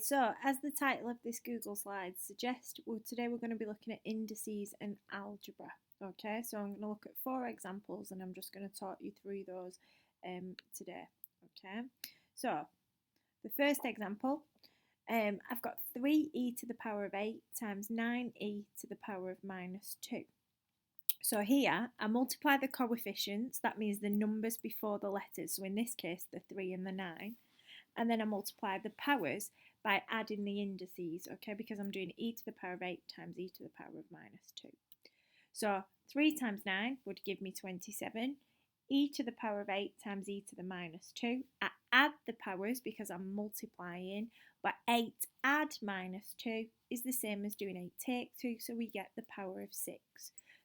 So, as the title of this Google slide suggests, today we're going to be looking at indices and algebra. Okay, so I'm going to look at 4 examples and I'm just going to talk you through those today. Okay, so the first example, I've got 3e to the power of 8 times 9e to the power of minus 2. So here, I multiply the coefficients, that means the numbers before the letters, so in this case the 3 and the 9, and then I multiply the powers by adding the indices, okay, because I'm doing e to the power of 8 times e to the power of minus 2. So 3 times 9 would give me 27, e to the power of 8 times e to the minus 2. I add the powers because I'm multiplying, but 8 add minus 2 is the same as doing 8 take 2, so we get the power of 6.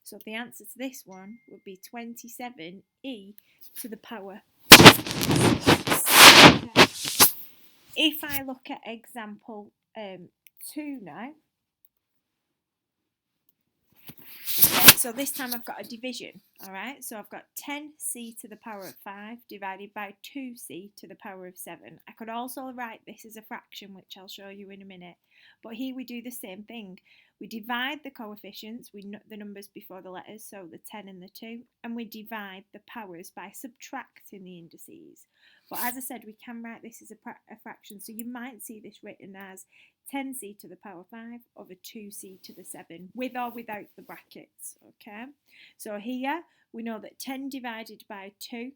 So the answer to this one would be 27e to the power of 6. If I look at example 2 now, so this time I've got a division, all right? So I've got 10c to the power of 5 divided by 2c to the power of 7. I could also write this as a fraction, which I'll show you in a minute. But here we do the same thing. We divide the coefficients, the numbers before the letters, so the 10 and the 2, and we divide the powers by subtracting the indices. But as I said, we can write this as a fraction, so you might see this written as 10c to the power 5 over 2c to the 7, with or without the brackets, okay? So here, we know that 10 divided by 2,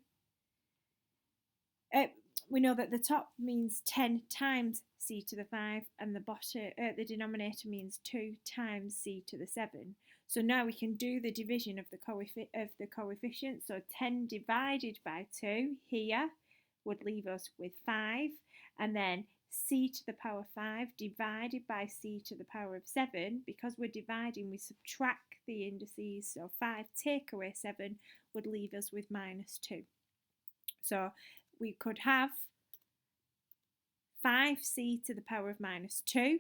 we know that the top means 10 times c to the 5, and the bottom, the denominator means 2 times c to the 7. So now we can do the division of the coefficient. So 10 divided by 2 here would leave us with 5, and then c to the power 5 divided by c to the power of 7. Because we're dividing, we subtract the indices, so 5 take away 7 would leave us with minus 2. So we could have 5c to the power of minus 2,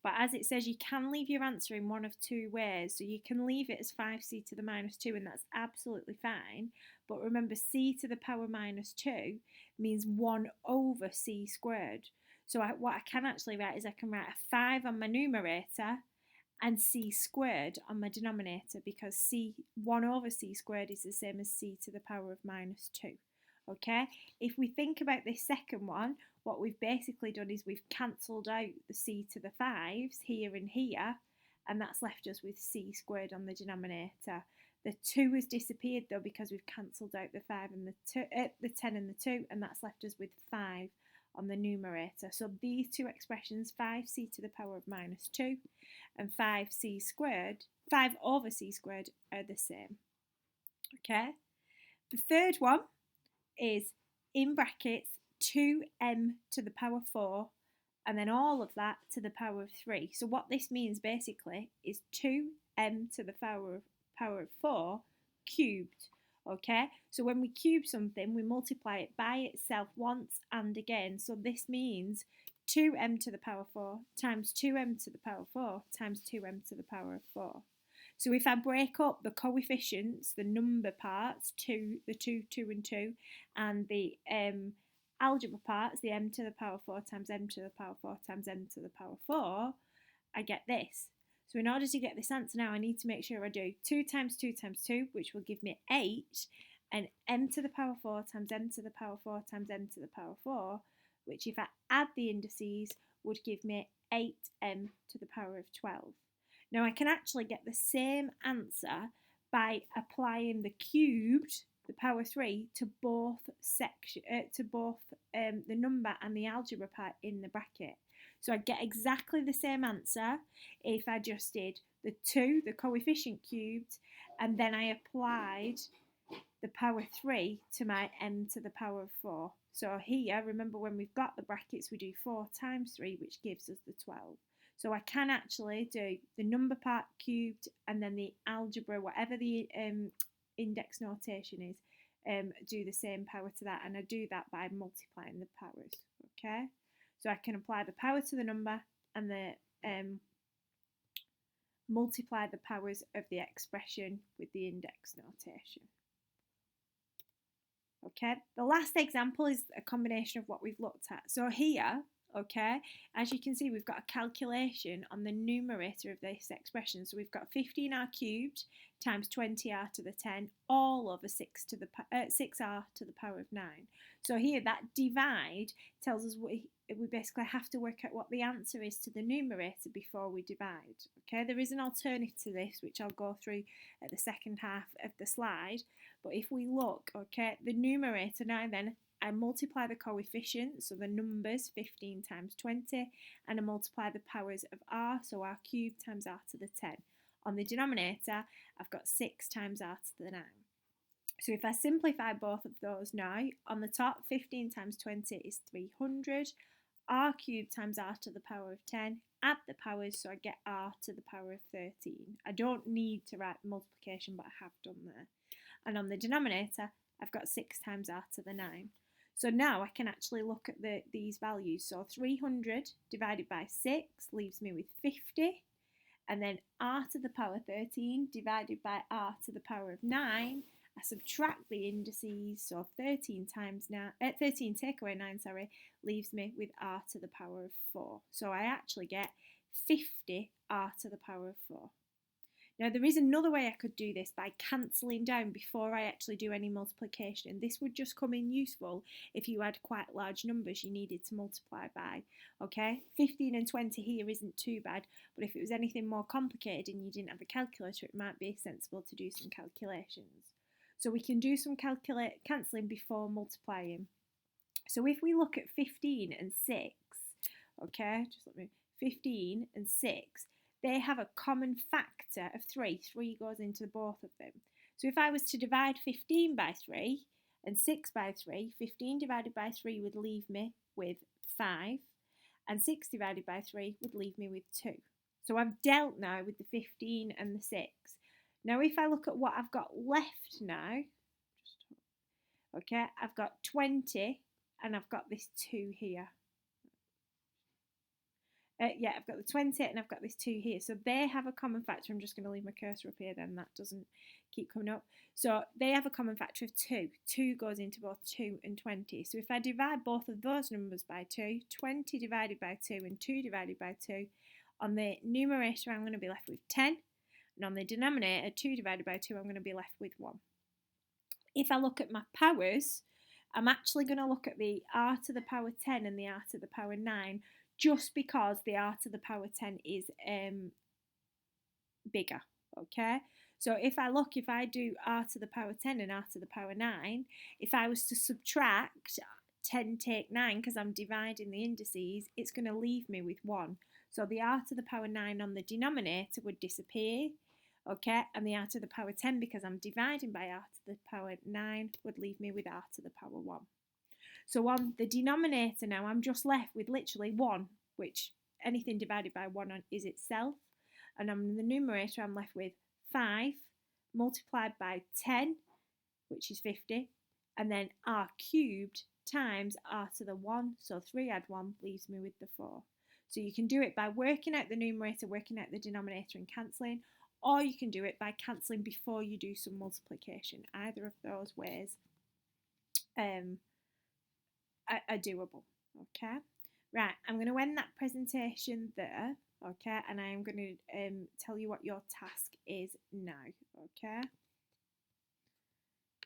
but as it says, you can leave your answer in one of 2 ways. So you can leave it as 5c to the minus 2, and that's absolutely fine. But remember, c to the power minus 2 means 1 over c squared. So what I can actually write is I can write a 5 on my numerator and c squared on my denominator, because 1 over c squared is the same as c to the power of minus 2. Okay, if we think about this second one, what we've basically done is we've cancelled out the c to the 5s here and here, and that's left us with c squared on the denominator. The 2 has disappeared though, because we've cancelled out the 5 and the 10 and the 2, and that's left us with 5 on the numerator. So these two expressions, 5c to the power of minus 2 and 5c squared, 5 over c squared, are the same. Okay, the third one is in brackets 2m to the power 4 and then all of that to the power of 3. So what this means basically is 2m to the power of 4 cubed. Okay, so when we cube something, we multiply it by itself once and again. So this means 2m to the power 4 times 2m to the power 4 times 2m to the power of 4. So if I break up the coefficients, the number parts, the 2, 2 and 2, and the algebra parts, the m to the power 4 times m to the power 4 times m to the power 4, I get this. So in order to get this answer now, I need to make sure I do 2 times 2 times 2, which will give me 8, and m to the power 4 times m to the power 4 times m to the power 4, which if I add the indices would give me 8m to the power of 12. Now I can actually get the same answer by applying the cubed, the power 3, to both the number and the algebra part in the bracket. So I get exactly the same answer if I just did the 2, the coefficient cubed, and then I applied the power 3 to my m to the power of 4. So here, remember when we've got the brackets, we do 4 times 3, which gives us the 12. So I can actually do the number part cubed and then the algebra, whatever the index notation is, do the same power to that, and I do that by multiplying the powers. Okay, so I can apply the power to the number and the multiply the powers of the expression with the index notation. Okay, the last example is a combination of what we've looked at. So here, okay? As you can see, we've got a calculation on the numerator of this expression. So we've got 15r cubed times 20r to the 10 all over 6r to the power of 9. So here that divide tells us we basically have to work out what the answer is to the numerator before we divide. Okay, there is an alternative to this which I'll go through at the second half of the slide. But if we look, okay, the numerator now then, I multiply the coefficients, so the numbers 15 times 20, and I multiply the powers of r, so r cubed times r to the 10. On the denominator, I've got 6 times r to the 9. So if I simplify both of those now, on the top, 15 times 20 is 300, r cubed times r to the power of 10, add the powers, so I get r to the power of 13. I don't need to write multiplication, but I have done there. And on the denominator, I've got 6 times r to the 9. So now I can actually look at these values. So 300 divided by 6 leaves me with 50. And then r to the power 13 divided by r to the power of 9. I subtract the indices, so 13 take away 9, leaves me with r to the power of 4. So I actually get 50 r to the power of 4. Now there is another way I could do this by cancelling down before I actually do any multiplication, and this would just come in useful if you had quite large numbers you needed to multiply by. Okay, 15 and 20 here isn't too bad, but if it was anything more complicated and you didn't have a calculator, it might be sensible to do some calculations. So we can do some cancelling before multiplying. So if we look at 15 and 6, okay, 15 and 6, they have a common factor of 3. 3 goes into both of them. So if I was to divide 15 by 3 and 6 by 3, 15 divided by 3 would leave me with 5, and 6 divided by 3 would leave me with 2. So I've dealt now with the 15 and the 6. Now if I look at what I've got left now, okay, I've got 20 and I've got this 2 here. I've got the 20 and I've got this 2 here. So they have a common factor. I'm just going to leave my cursor up here then. That doesn't keep coming up. So they have a common factor of 2. 2 goes into both 2 and 20. So if I divide both of those numbers by 2, 20 divided by 2 and 2 divided by 2, on the numerator I'm going to be left with 10. And on the denominator, 2 divided by 2, I'm going to be left with 1. If I look at my powers, I'm actually going to look at the r to the power 10 and the r to the power 9, just because the r to the power 10 is bigger, okay? So if I do r to the power 10 and r to the power 9, if I was to subtract 10 take 9, because I'm dividing the indices, it's going to leave me with 1. So the r to the power 9 on the denominator would disappear, okay? And the r to the power 10, because I'm dividing by r to the power 9, would leave me with r to the power 1. So on the denominator now, I'm just left with literally 1, which anything divided by 1 is itself. And on the numerator, I'm left with 5 multiplied by 10, which is 50, and then r cubed times r to the 1, so 3 add 1 leaves me with the 4. So you can do it by working out the numerator, working out the denominator and cancelling, or you can do it by cancelling before you do some multiplication. Either of those ways are doable, okay? Right, I'm going to end that presentation there, okay? And I'm going to tell you what your task is now, okay?